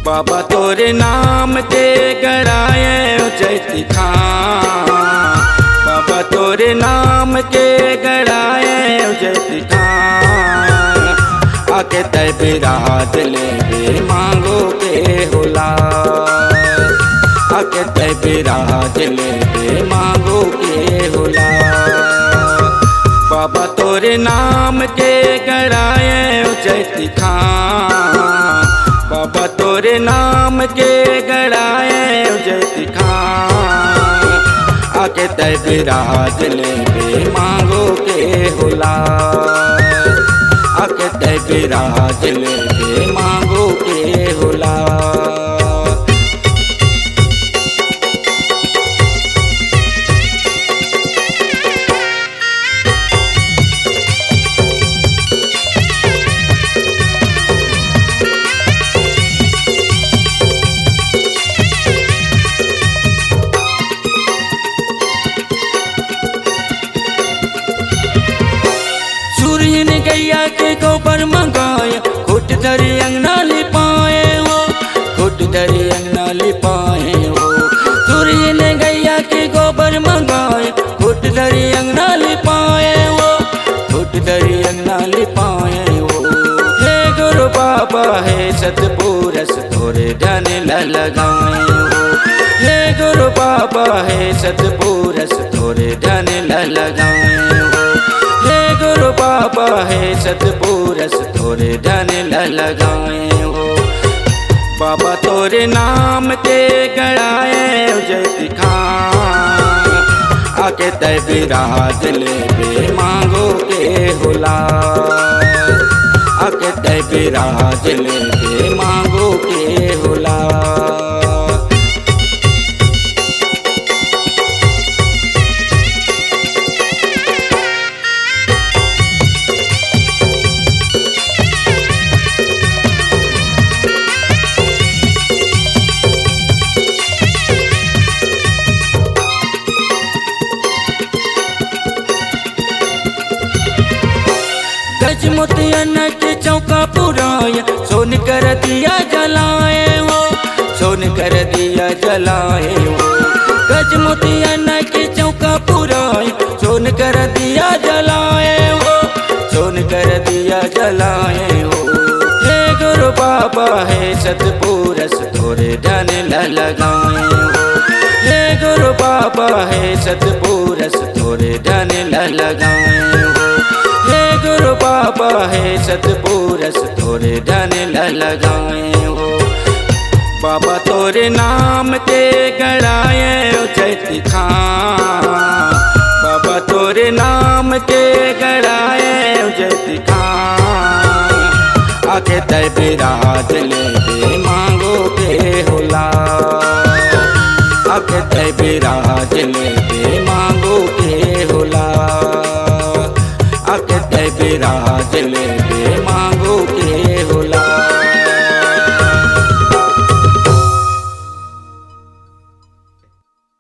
बाबा तोरे नाम के गड़ाए उचैती खां। बाबा तोरे नाम के गड़ाए उचैती खां। आके तय बिराज ले मांगो के होला। आके तय बिराज ले मांगो के होला। बाबा तोरे नाम के गड़ाए उचैती खां। बाबा तोरे नाम के गड़ाए उचैती खां। आके तय बिराज ले मांगो के होला। आके तय बिराज ले मांगो के होला। गैया के गोबर मंगाए खुट धरी अंगना लिपाए हो। खुट धरी अंगना लिपाए हो। सूर्य ने गैया के गोबर मंगाए खुट धरी अंगना लिपाए हो। खुट धरी अंगना लिपाए हो। हे गुरु बाबा है सतपुरस थोड़े धन लगाए हो। हे गुरु बाबा है सतपुरस थोड़े धन लगाए हो। हे गुरु बाबा है सतपुरस थोड़े धन लगाए हो। बाबा तोरे नाम के गड़ाए उचैती खां। आके तय बिराज ले मांगो के होला। आके तय बिराज ले मांगो के होला। गज मोतियन के चौका पुराए सोन कर दिया जलाए हो। सोन कर दिया जलाए हो। गज मोतियन के चौका पुराए सोन कर दिया जलाए हो। सोन कर दिया जलाए हो। हे गुरु बाबा है सतपुरस थोड़े धन लगाए हो। हे गुरु बाबा है सतपुरस थोड़े धन लगाए हो। हे गुरु बाबा है सतपुरस थोड़े धन लगाए हो। बाबा तोरे नाम के गड़ाए उचैती खां। बाबा तोरे नाम के गड़ाए उचैती खां। आके तय बिराज ले मांगो के होला। आके तय बिराज ले मांगो